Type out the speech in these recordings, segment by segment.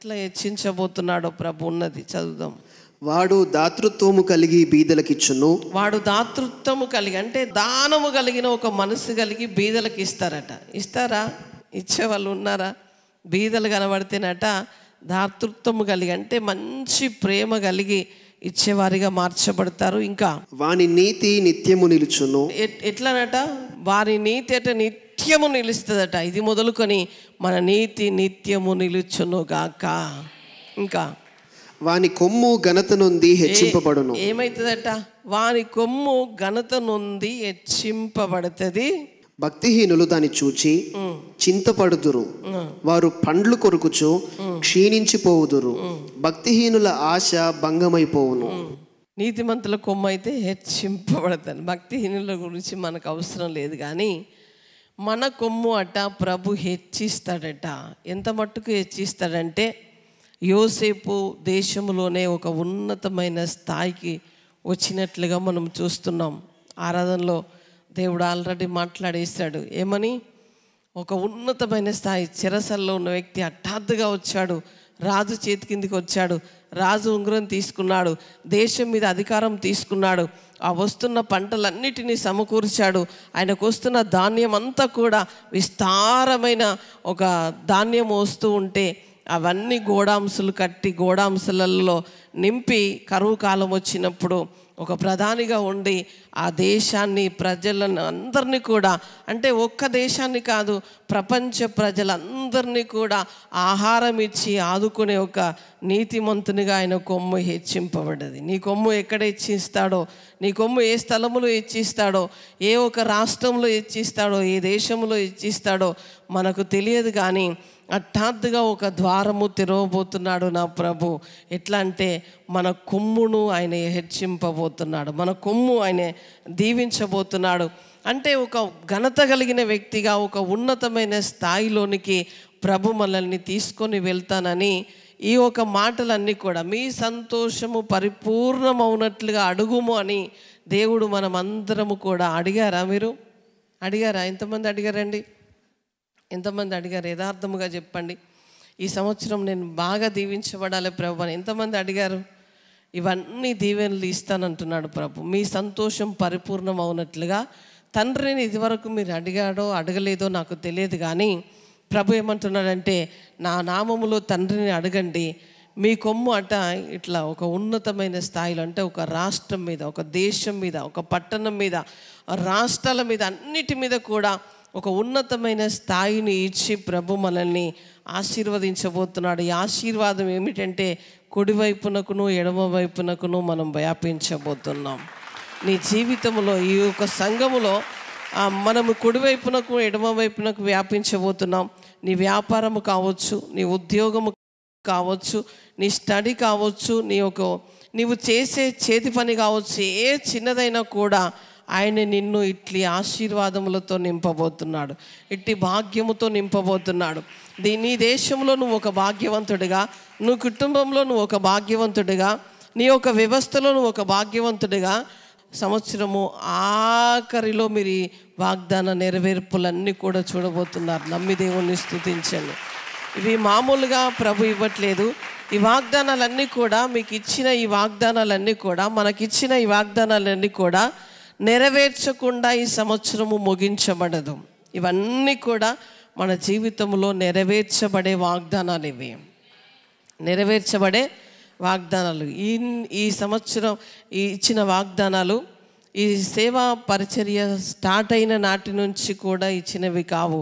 ఎట్లా హెచ్చించబోతున్నాడో ప్రభు ఉన్నది. చదువుదాం. వాడు దాతృత్వము కలిగి బీదలకిచ్చును. వాడు దాతృత్వము కలిగి అంటే దానము కలిగిన ఒక మనసు కలిగి బీదలకు ఇస్తారట. ఇస్తారా? ఇచ్చేవాళ్ళు ఉన్నారా? బీదలు కనబడితేనట దాతృత్వము కలిగి అంటే మంచి ప్రేమ కలిగి ఇచ్చేవారిగా మార్చబడతారు. ఇంకా వాని నీతి నిత్యము నిలుచును. ఎట్లనట? వారి నీతి అట నిత్యము నిలుస్తుందట. ఇది మొదలుకొని మన నీతి నిత్యము నిలుచును గాక. ఇంకా వాని కొమ్ము ఘనత నొంది హెచ్చింపబడును. ఏమైతుందట? వాని కొమ్ము ఘనత నొంది హెచ్చింపబడుతుంది. భక్తిహీనులు దాన్ని చూచి చింతపడుదురు. వారు పండ్లు కొరుకుచు క్షీణించిపోవుదురు. భక్తిహీనుల ఆశ భంగమైపోవును. నీతిమంతుల కొమ్ము అయితే హెచ్చింపబడతాను. భక్తిహీనుల గురించి మనకు అవసరం లేదు, కానీ మన కొమ్ము అట ప్రభు హెచ్చిస్తాడట. ఎంత మట్టుకు హెచ్చిస్తాడంటే యోసేపు దేశంలోనే ఒక ఉన్నతమైన స్థాయికి వచ్చినట్లుగా మనం చూస్తున్నాం. ఆరాధనలో దేవుడు ఆల్రెడీ మాట్లాడేశాడు. ఏమని? ఒక ఉన్నతమైన స్థాయి, చెరసల్లో ఉన్న వ్యక్తి హఠాత్తుగా వచ్చాడు, రాజు చేతి కిందికి వచ్చాడు, రాజు ఉంగరం తీసుకున్నాడు, దేశం మీద అధికారం తీసుకున్నాడు, ఆ వస్తున్న పంటలన్నిటినీ సమకూర్చాడు. ఆయనకు వస్తున్న ధాన్యం అంతా కూడా విస్తారమైన ఒక ధాన్యం వస్తూ ఉంటే అవన్నీ గోడాంసులు కట్టి గోడాంసులలో నింపి కరువు కాలం వచ్చినప్పుడు ఒక ప్రధానిగా ఉండి ఆ దేశాన్ని ప్రజలను అందరినీ కూడా, అంటే ఒక్క దేశాన్ని కాదు, ప్రపంచ ప్రజలందరినీ కూడా ఆహారం ఇచ్చి ఆదుకునే ఒక నీతిమంతునిగా ఆయన కొమ్ము హెచ్చింపబడ్డది. నీ కొమ్ము ఎక్కడ హెచ్చిస్తాడో, నీ కొమ్ము ఏ స్థలములో హెచ్చిస్తాడో, ఏ ఒక రాష్ట్రంలో హెచ్చిస్తాడో, ఏ దేశంలో హెచ్చిస్తాడో మనకు తెలియదు, కానీ హఠాత్తుగా ఒక ద్వారము తెరవబోతున్నాడు నా ప్రభు. ఎట్లా అంటే మన కొమ్మును ఆయన హెచ్చింపబోతున్నాడు, మన కొమ్ము ఆయన దీవించబోతున్నాడు. అంటే ఒక ఘనత కలిగిన వ్యక్తిగా ఒక ఉన్నతమైన స్థాయిలోనికి ప్రభు మనల్ని తీసుకొని వెళ్తానని ఈ ఒక మాటలన్నీ కూడా మీ సంతోషము పరిపూర్ణమవునట్లుగా అడుగుము అని దేవుడు మనమందరము కూడా అడిగారా? మీరు అడిగారా? ఎంతమంది అడిగారండి? ఎంతమంది అడిగారు? యథార్థముగా చెప్పండి. ఈ సంవత్సరం నేను బాగా దీవించబడాలి ప్రభు అని ఎంతమంది అడిగారు? ఇవన్నీ దీవెనలు ఇస్తానంటున్నాడు ప్రభు. మీ సంతోషం పరిపూర్ణం అవునట్లుగా తండ్రిని ఇదివరకు మీరు అడిగాడో అడగలేదో నాకు తెలియదు, కానీ ప్రభు ఏమంటున్నాడంటే నా నామములో తండ్రిని అడగండి, మీ కొమ్ము అట ఇట్లా ఒక ఉన్నతమైన స్థాయిలో, అంటే ఒక రాష్ట్రం మీద, ఒక దేశం మీద, ఒక పట్టణం మీద, రాష్ట్రాల మీద, అన్నిటి మీద కూడా ఒక ఉన్నతమైన స్థాయిని ఇచ్చి ప్రభు మనల్ని ఆశీర్వదించబోతున్నాడు. ఈ ఆశీర్వాదం ఏమిటంటే కుడివైపునకును ఎడమ వైపునకును మనం వ్యాపించబోతున్నాం. నీ జీవితంలో ఈ యొక్క సంఘములో మనము కుడివైపునకు ఎడమ వైపునకు వ్యాపించబోతున్నాం. నీ వ్యాపారము కావచ్చు, నీ ఉద్యోగము కావచ్చు, నీ స్టడీ కావచ్చు, నీవు చేసే చేతి పని కావచ్చు, ఏ చిన్నదైనా కూడా ఆయన నిన్ను ఇట్లి ఆశీర్వాదములతో నింపబోతున్నాడు, ఇట్టి భాగ్యముతో నింపబోతున్నాడు. నీ దేశంలో నువ్వు ఒక భాగ్యవంతుడిగా, నువ్వు కుటుంబంలో నువ్వు ఒక భాగ్యవంతుడిగా, నీ యొక్క వ్యవస్థలో నువ్వు ఒక భాగ్యవంతుడిగా, సంవత్సరము ఆఖరిలో మీరు ఈ వాగ్దాన నెరవేర్పులన్నీ కూడా చూడబోతున్నారు. నమ్మి దేవుణ్ణి స్తుతించండి. ఇవి మామూలుగా ప్రభు ఇవ్వట్లేదు. ఈ వాగ్దానాలన్నీ కూడా మీకు ఇచ్చిన ఈ వాగ్దానాలన్నీ కూడా మనకిచ్చిన ఈ వాగ్దానాలన్నీ కూడా నెరవేర్చకుండా ఈ సంవత్సరము ముగించబడదు. ఇవన్నీ కూడా మన జీవితంలో నెరవేర్చబడే వాగ్దానాలు. ఇవి నెరవేర్చబడే వాగ్దానాలు. ఈ సంవత్సరం ఇచ్చిన వాగ్దానాలు ఈ సేవా పరిచర్య స్టార్ట్ అయిన నాటి నుంచి కూడా ఇచ్చినవి కావు.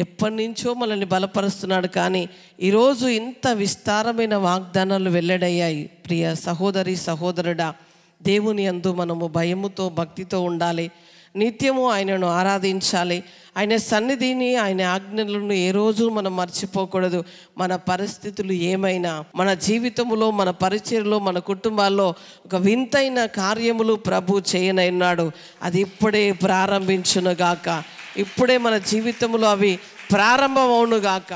ఎప్పటి నుంచో మనల్ని బలపరుస్తున్నాడు, కానీ ఈరోజు ఇంత విస్తారమైన వాగ్దానాలు వెల్లడయ్యాయి. ప్రియ సహోదరి సహోదరుడా, దేవుని యందు మనము భయముతో భక్తితో ఉండాలి. నిత్యము ఆయనను ఆరాధించాలి. ఆయన సన్నిధిని, ఆయన ఆజ్ఞలను ఏ రోజు మనం మర్చిపోకూడదు. మన పరిస్థితులు ఏమైనా, మన జీవితంలో, మన పరిచర్యలో, మన కుటుంబాల్లో ఒక వింతైన కార్యములు ప్రభు చేయనన్నాడు. అది ఇప్పుడే ప్రారంభించునుగాక. ఇప్పుడే మన జీవితంలో అవి ప్రారంభమవునుగాక.